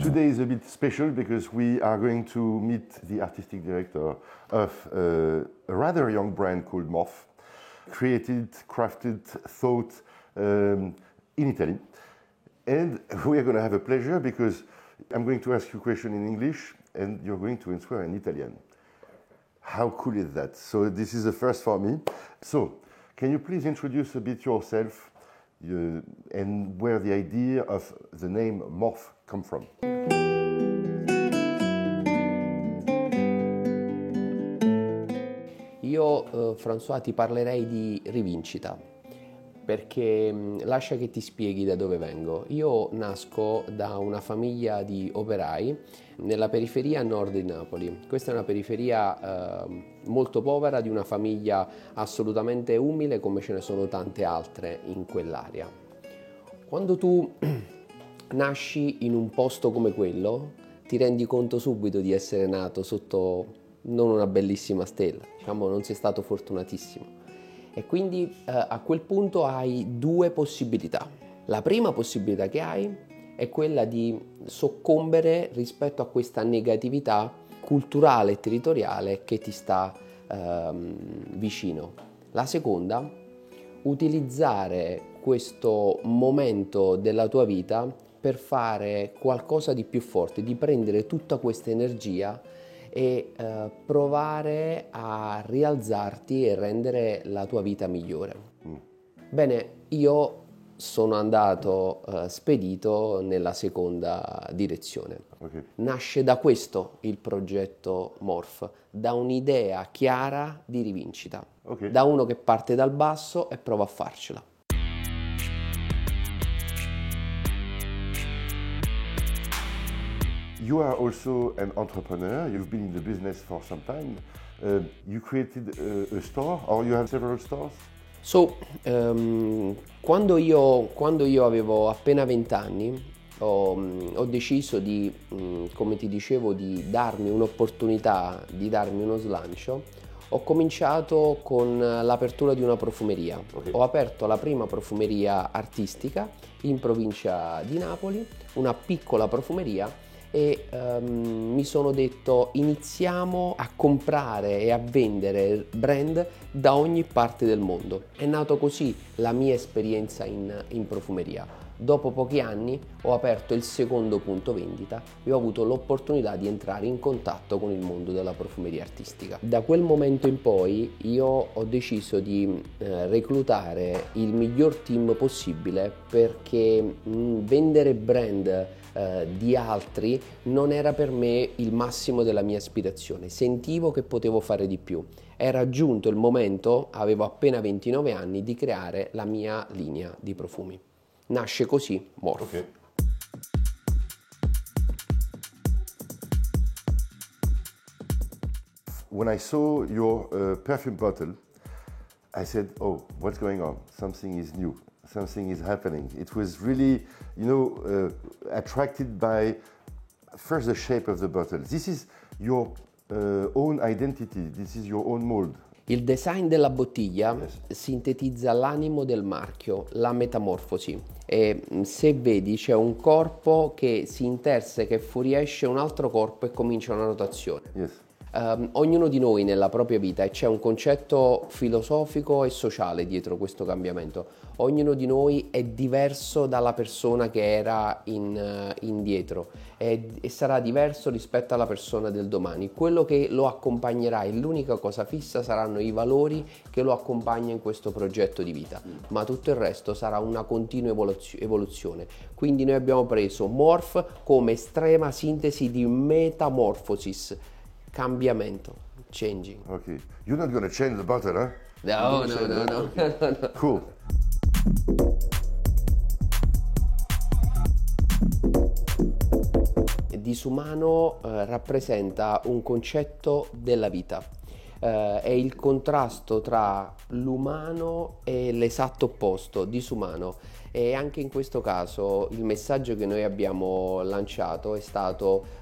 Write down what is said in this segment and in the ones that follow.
Today is a bit special because we are going to meet the artistic director of a rather young brand called Morph, created, crafted, thought in Italy. And we are going to have a pleasure because I'm going to ask you a question in English and you're going to answer in Italian. How cool is that? So this is a first for me. So can you please introduce a bit yourself and where the idea of the name Morph come from? Io, François, ti parlerei di rivincita, perché lascia che ti spieghi da dove vengo. Io nasco da una famiglia di operai nella periferia a nord di Napoli. Questa è una periferia molto povera di una famiglia assolutamente umile, come ce ne sono tante altre in quell'area. Quando tu nasci in un posto come quello, ti rendi conto subito di essere nato sotto non una bellissima stella, diciamo non sei stato fortunatissimo. E quindi a quel punto hai due possibilità. La prima possibilità che hai è quella di soccombere rispetto a questa negatività culturale e territoriale che ti sta vicino. La seconda, utilizzare questo momento della tua vita per fare qualcosa di più forte, di prendere tutta questa energia e provare a rialzarti e rendere la tua vita migliore. Bene, io sono andato spedito nella seconda direzione. Okay. Nasce da questo il progetto Morph, da un'idea chiara di rivincita, Okay. da uno che parte dal basso e prova a farcela. You are also an entrepreneur. You've been in the business for some time. You created a store, or you have several stores? So, quando io avevo appena 20 anni, ho deciso di, come ti dicevo, di darmi un'opportunità, di darmi uno slancio. Ho cominciato con l'apertura di una profumeria. Okay. Ho aperto la prima profumeria artistica in provincia di Napoli, una piccola profumeria, e mi sono detto iniziamo a comprare e a vendere brand da ogni parte del mondo. È nato così la mia esperienza in profumeria. Dopo pochi anni ho aperto il secondo punto vendita e ho avuto l'opportunità di entrare in contatto con il mondo della profumeria artistica. Da quel momento in poi io ho deciso di reclutare il miglior team possibile, perché vendere brand di altri non era per me il massimo della mia aspirazione. Sentivo che potevo fare di più. Era giunto il momento, avevo appena 29 anni, di creare la mia linea di profumi. Nasce così Morph. Okay. When I saw your perfume bottle, I said, "Oh, what's going on? Something is new. Something is happening." It was really, attracted by first the shape of the bottle. This is your own identity. This is your own mold. Il design della bottiglia sintetizza l'animo del marchio, la metamorfosi. E se vedi c'è un corpo che si interseca e fuoriesce un altro corpo e comincia una rotazione. Yes. Ognuno di noi nella propria vita, e c'è un concetto filosofico e sociale dietro questo cambiamento, ognuno di noi è diverso dalla persona che era indietro e sarà diverso rispetto alla persona del domani. Quello che lo accompagnerà e l'unica cosa fissa saranno i valori che lo accompagnano in questo progetto di vita, ma tutto il resto sarà una continua evoluzione. Quindi noi abbiamo preso Morph come estrema sintesi di metamorphosis, cambiamento, changing. Okay. You're not going to change the bottle, huh? No. Cool. Disumano rappresenta un concetto della vita. è il contrasto tra l'umano e l'esatto opposto, disumano. E anche in questo caso il messaggio che noi abbiamo lanciato è stato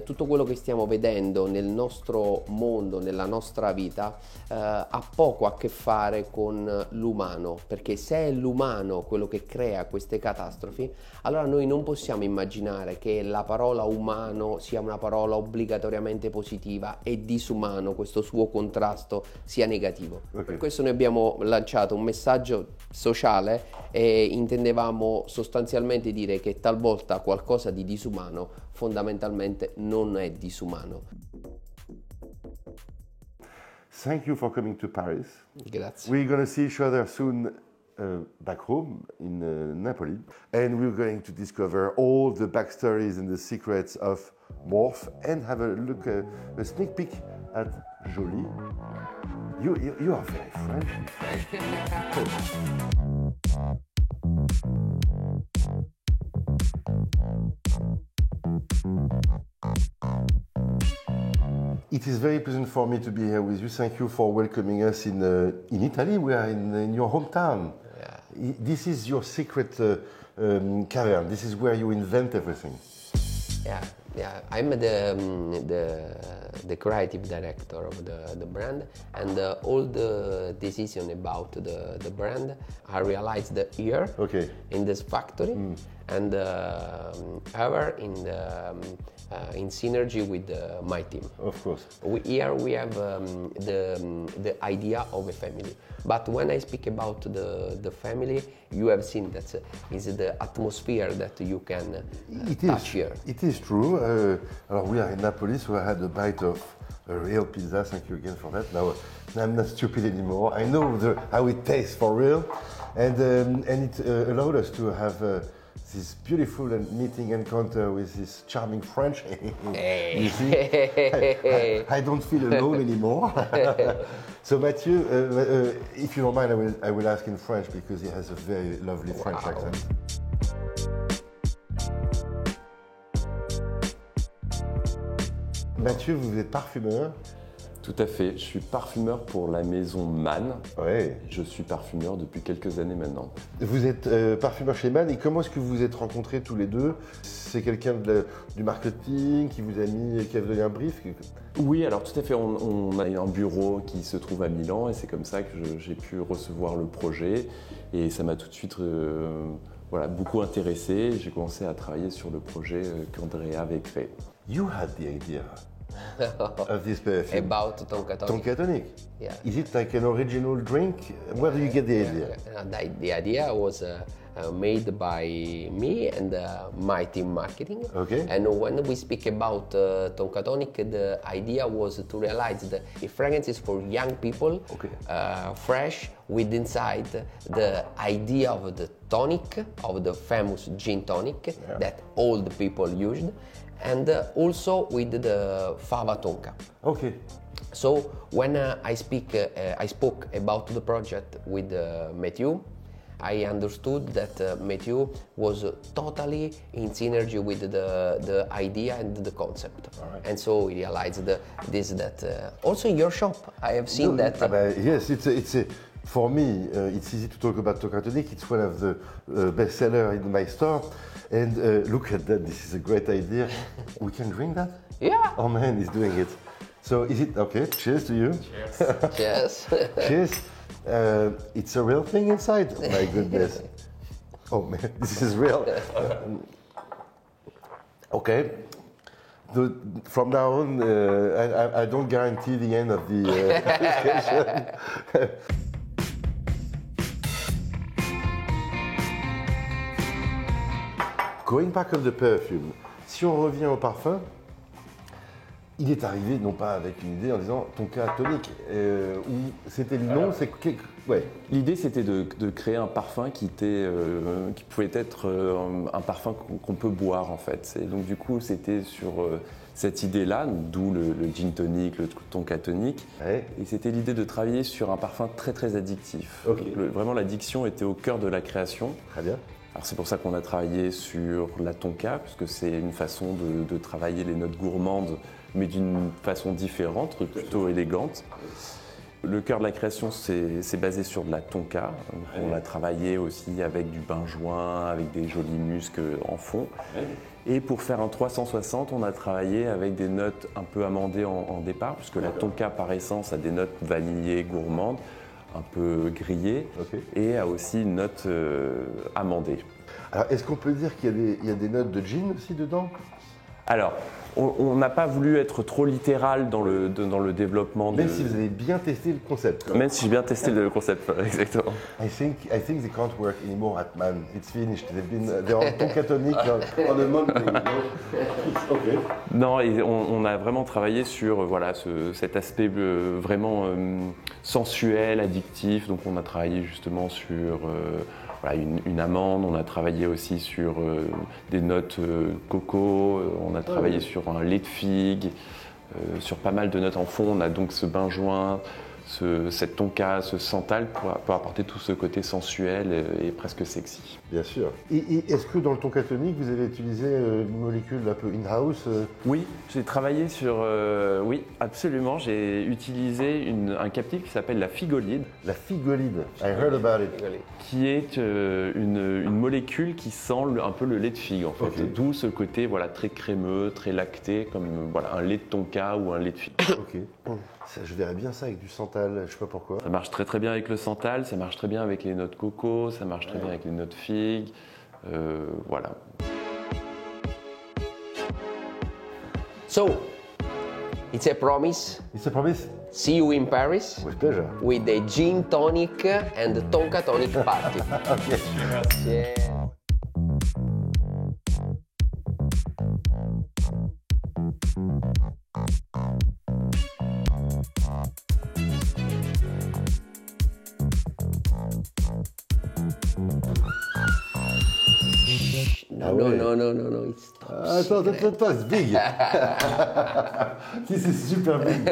tutto quello che stiamo vedendo nel nostro mondo, nella nostra vita, ha poco a che fare con l'umano, perché se è l'umano quello che crea queste catastrofi, allora noi non possiamo immaginare che la parola umano sia una parola obbligatoriamente positiva e disumano, questo suo contrasto, sia negativo. Okay. Per questo noi abbiamo lanciato un messaggio sociale e intendevamo sostanzialmente dire che talvolta qualcosa di disumano fondamentalmente non è disumano. Thank you for coming to Paris. Grazie. We're going to see each other soon back home in Napoli, and we're going to discover all the backstories and the secrets of Morph and have a look, a sneak peek at Jolie. You are very French. It is very pleasant for me to be here with you. Thank you for welcoming us in Italy. We are in your hometown. Yeah. This is your secret cavern. This is where you invent everything. Yeah. I'm the creative director of the brand, and all the decision about the brand I realized here in this factory, and ever in synergy with my team. Of course. Here we have the idea of a family. But when I speak about the family, you have seen that is the atmosphere that you can touch here. It is true. We are in Napoli, so I had a bite of a real pizza. Thank you again for that. Now I'm not stupid anymore. I know how it tastes for real, and it allowed us to have this beautiful and meeting encounter with this charming French. You see, I don't feel alone anymore. So Mathieu, if you don't mind, I will ask in French because he has a very lovely French accent. Mathieu, vous êtes parfumeur. Tout à fait, je suis parfumeur pour la maison Mann. Ouais. Je suis parfumeur depuis quelques années maintenant. Vous êtes parfumeur chez Mann, et comment est-ce que vous vous êtes rencontrés tous les deux? C'est quelqu'un du marketing qui vous a mis, qui a donné un brief? Oui, alors tout à fait, on a un bureau qui se trouve à Milan et c'est comme ça que j'ai pu recevoir le projet et ça m'a tout de suite beaucoup intéressé. J'ai commencé à travailler sur le projet qu'Andrea avait créé. You had the idea of this perfume. About Tonka Tonic. Tonka Tonic. Yeah. Is it like an original drink? Where do you get the idea? The idea was made by me and my team marketing. Okay. And when we speak about Tonka Tonic, the idea was to realize that the fragrance is for young people, fresh, with inside the idea of the tonic, of the famous gin tonic that all the people used, and also with the fava tonka. Okay. So when I spoke about the project with Mathieu, I understood that Mathieu was totally in synergy with the idea and the concept. Right. And so we realized also in your shop I have seen that. Yes, for me, it's easy to talk about Tonka Tonic. It's one of the bestsellers in my store. And look at that, this is a great idea. We can drink that? Yeah. Oh man, he's doing it. So is it, okay, cheers to you. Cheers. Cheers. It's a real thing inside, my goodness. Oh man, this is real. Okay. From now on, I don't guarantee the end of the discussion. Going back on the perfume, si on revient au parfum, il est arrivé non pas avec une idée en disant Tonka Tonic, ou c'était le nom, L'idée c'était de créer un parfum qui pouvait être un parfum qu'on peut boire en fait. Et donc du coup c'était sur cette idée-là, d'où le gin tonic, le Tonka Tonic. Ouais. Et c'était l'idée de travailler sur un parfum très très addictif. Okay. Vraiment l'addiction était au cœur de la création. Très bien. Alors c'est pour ça qu'on a travaillé sur la tonka, puisque c'est une façon de travailler les notes gourmandes, mais d'une façon différente, plutôt élégante. Le cœur de la création, c'est basé sur de la tonka. On l'a travaillé aussi avec du benjoin, avec des jolis muscs en fond. Et pour faire un 360, on a travaillé avec des notes un peu amandées en départ, puisque la tonka par essence a des notes vanillées, gourmandes, un peu grillées, et a aussi une note amandée. Alors, est-ce qu'on peut dire qu'il y a des notes de gin aussi dedans? Alors, on n'a pas voulu être trop littéral dans le développement. Même si vous avez bien testé le concept. Même si j'ai bien testé le concept, exactement. I think they can't work anymore at Man. It's finished. They're on tonkatonic on a Monday. Okay. Non, et on a vraiment travaillé sur voilà, cet aspect vraiment sensuel, addictif. Donc on a travaillé justement sur voilà, une amande, on a travaillé aussi sur des notes coco, on a travaillé sur un lait de figue, sur pas mal de notes en fond. On a donc ce benjoin, cette tonka, ce santal pour apporter tout ce côté sensuel et presque sexy. Bien sûr. Et est-ce que dans le tonkatonic, vous avez utilisé une molécule un peu in-house? Oui, j'ai travaillé sur... oui, absolument. J'ai utilisé un captif qui s'appelle la figolide. La figolide, I heard about it. Qui est une molécule qui sent un peu le lait de figue en fait. Okay. D'où ce côté voilà, très crémeux, très lacté, comme voilà, un lait de tonka ou un lait de figue. Ok. Ça, je verrais bien ça avec du santal, je sais pas pourquoi. Ça marche très très bien avec le santal, ça marche très bien avec les notes coco, ça marche très bien avec les notes figue. Voilà. So, it's a promise. It's a promise. See you in Paris With pleasure. with the gin tonic and tonka tonic party. Ok. Grazie. Ah ouais. No, it's Attends, it's big. Si, c'est super big.